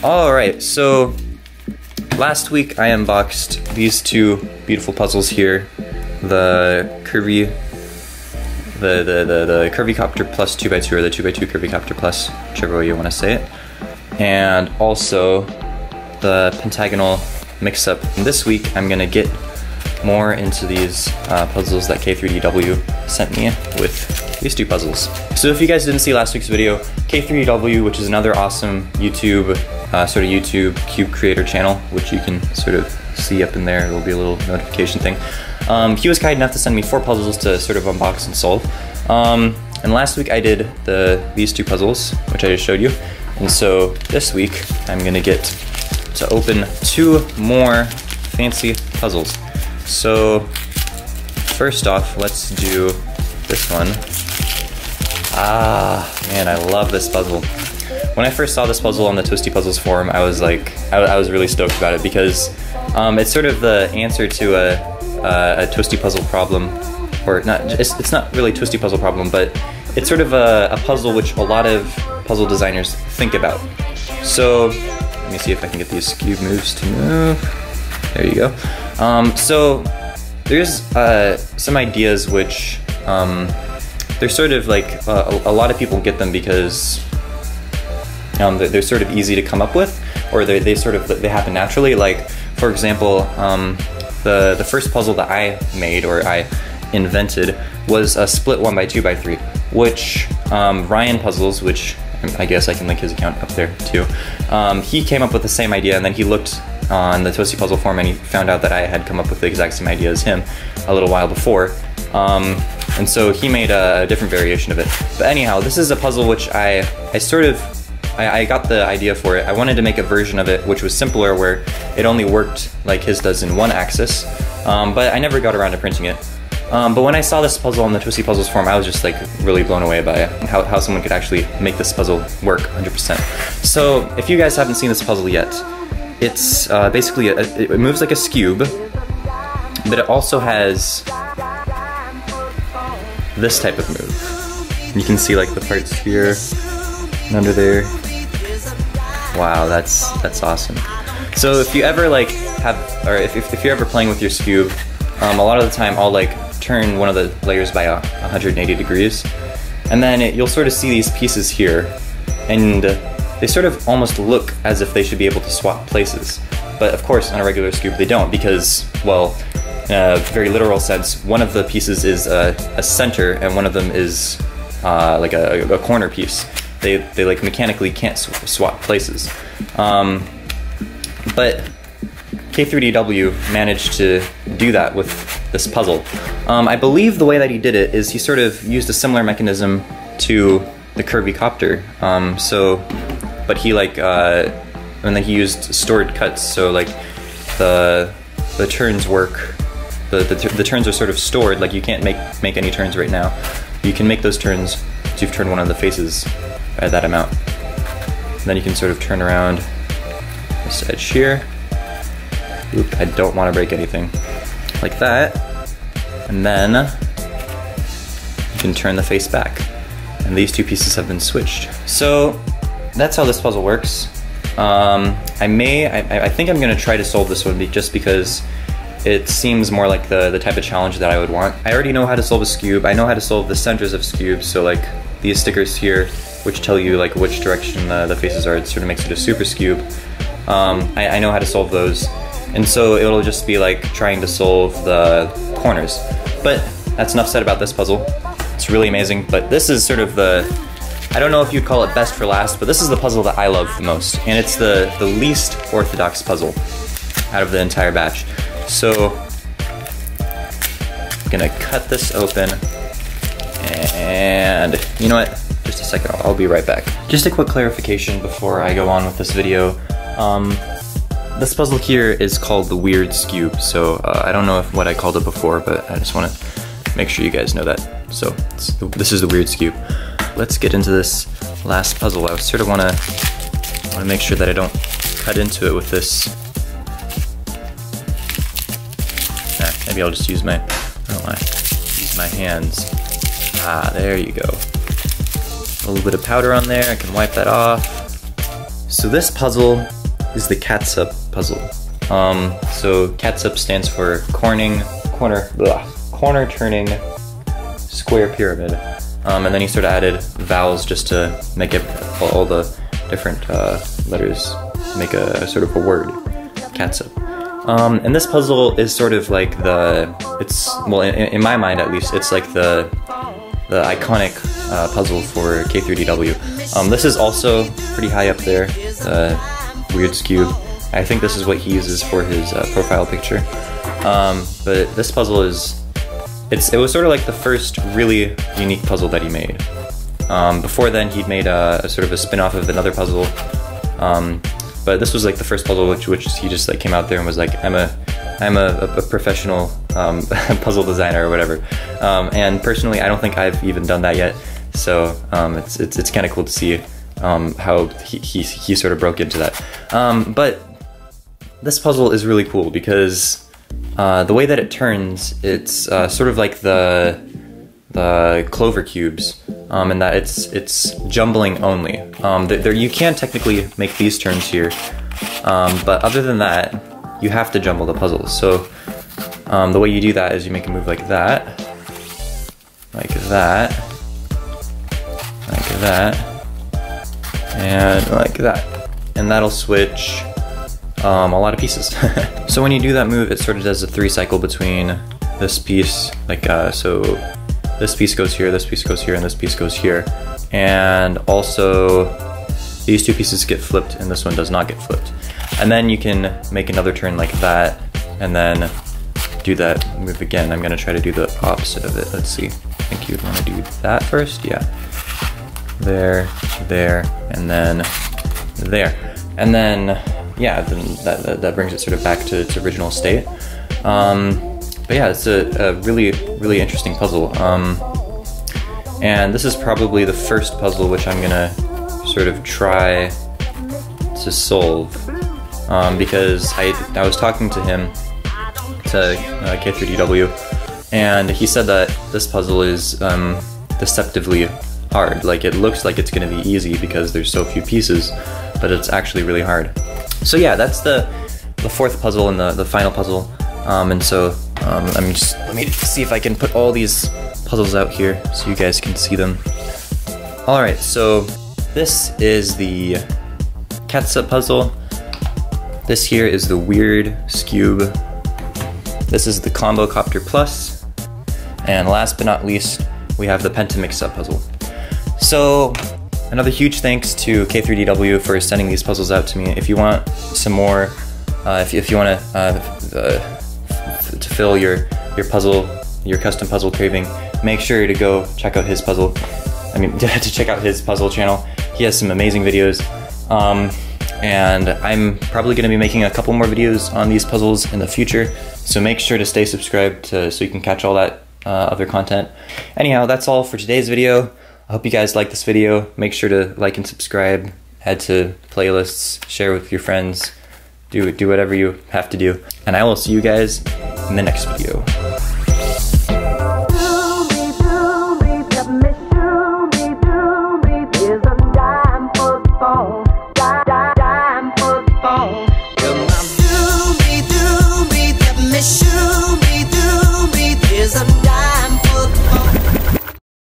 Alright, so last week I unboxed these two beautiful puzzles here. The Curvycopter Plus 2x2, or the 2x2 Curvycopter Plus, whichever way you want to say it. And also the Pentagonal mix-up. And this week I'm gonna get more into these puzzles that K3DW sent me with these two puzzles. So if you guys didn't see last week's video, K3DW, which is another awesome YouTube, sort of YouTube cube creator channel, which you can sort of see up in there, there'll be a little notification thing. He was kind enough to send me 4 puzzles to sort of unbox and solve. And last week I did these 2 puzzles, which I just showed you. And so this week I'm gonna get to open 2 more fancy puzzles. So first off, let's do this one. Ah, man, I love this puzzle. When I first saw this puzzle on the Toasty Puzzles forum, I was like, I was really stoked about it because it's sort of the answer to a Toasty puzzle problem, or not. It's not really a Toasty puzzle problem, but it's sort of a puzzle which a lot of puzzle designers think about. So let me see if I can get these cube moves to move. There you go. So there's some ideas which they're sort of like a lot of people get them because they're sort of easy to come up with, or they happen naturally. Like for example, the first puzzle that I made, or I invented, was a split 1x2x3, which Ryan Puzzles, which I guess I can link his account up there too, he came up with the same idea, and then he looked on the Toasty Puzzle forum and he found out that I had come up with the exact same idea as him a little while before. And so he made a different variation of it. But anyhow, this is a puzzle which I got the idea for it. I wanted to make a version of it which was simpler, where it only worked like his does in one axis, but I never got around to printing it. But when I saw this puzzle on the Toasty Puzzles forum, I was just like really blown away by how someone could actually make this puzzle work 100%. So if you guys haven't seen this puzzle yet, it's basically, it moves like a Scube, but it also has this type of move. You can see like the parts here and under there. Wow, that's awesome. So if you ever like if you're ever playing with your Scube, a lot of the time I'll like turn one of the layers by 180 degrees, and then you'll sort of see these pieces here, and they sort of almost look as if they should be able to swap places. But of course on a regular Scube they don't, because, well, in a very literal sense, one of the pieces is a center and one of them is like a corner piece. They like mechanically can't swap places. But K3DW managed to do that with this puzzle. I believe the way that he did it is he sort of used a similar mechanism to the Curvycopter. But he like, and then he used stored cuts, so like the turns work. The turns are sort of stored, like you can't make any turns right now. You can make those turns once you've turned one of the faces by that amount. And then you can sort of turn around this edge here. Oop, I don't want to break anything. Like that. And then you can turn the face back. And these 2 pieces have been switched. So that's how this puzzle works. I think I'm gonna try to solve this one just because it seems more like the type of challenge that I would want. I already know how to solve a Scube. I know how to solve the centers of Scubes, so like these stickers here, which tell you like which direction the faces are, it sort of makes it a super Scube. I know how to solve those. And so it'll just be like trying to solve the corners. But that's enough said about this puzzle. It's really amazing, but this is sort of I don't know if you'd call it best for last, but this is the puzzle that I love the most. And it's the least orthodox puzzle out of the entire batch. So I'm gonna cut this open, and you know what? Just a second, I'll be right back. Just a quick clarification before I go on with this video. This puzzle here is called the Weird Scube, so I don't know what I called it before, but I just want to make sure you guys know that. So this is the Weird Scube. Let's get into this last puzzle. I sort of want to make sure that I don't cut into it with this. Maybe I'll just use my hands. Ah, there you go. A little bit of powder on there. I can wipe that off. So this puzzle is the catsup puzzle. So catsup stands for corner turning square pyramid. And then he sort of added vowels just to make it all the different letters make a sort of a word, catsup. And this puzzle is sort of like well, in my mind at least, it's like the iconic puzzle for K3DW. This is also pretty high up there, Weird Cube. I think this is what he uses for his profile picture. But this puzzle it was sort of like the first really unique puzzle that he made. Before then, he'd made a sort of a spin-off of another puzzle. But this was like the first puzzle which he just like came out there and was like, I'm a professional puzzle designer or whatever. And personally, I don't think I've even done that yet. So it's kind of cool to see how he sort of broke into that. But this puzzle is really cool because the way that it turns, it's sort of like the clover cubes, in that it's jumbling only. You can technically make these turns here, but other than that, you have to jumble the puzzles. So the way you do that is you make a move like that, like that, like that, and like that, and that'll switch a lot of pieces. So when you do that move, it sort of does a 3 cycle between this piece, like so this piece goes here, this piece goes here, and this piece goes here. And also these 2 pieces get flipped and this one does not get flipped. And then you can make another turn like that and then do that move again. I'm gonna try to do the opposite of it. Let's see. I think you'd wanna do that first, yeah. There, there, and then there. And then, yeah, then that brings it sort of back to its original state. But yeah, it's a really, really interesting puzzle. And this is probably the first puzzle which I'm gonna sort of try to solve. Because I was talking to him, to K3DW, and he said that this puzzle is deceptively hard. Like, it looks like it's gonna be easy because there's so few pieces, but it's actually really hard. So yeah, that's the 4th puzzle and the final puzzle. And so let me see if I can put all these puzzles out here so you guys can see them. Alright, so this is the catsup puzzle. This here is the Weird Cube. This is the Combo Copter Plus. And last but not least, we have the Pentamix puzzle. So another huge thanks to K3DW for sending these puzzles out to me. If you want some more, if you want to fill your custom puzzle craving, make sure to go check out his puzzle. To check out his puzzle channel. He has some amazing videos. And I'm probably going to be making a couple more videos on these puzzles in the future. So make sure to stay subscribed so you can catch all that other content. Anyhow, that's all for today's video. I hope you guys like this video. Make sure to like and subscribe, add to playlists, share with your friends, do whatever you have to do. And I will see you guys in the next video.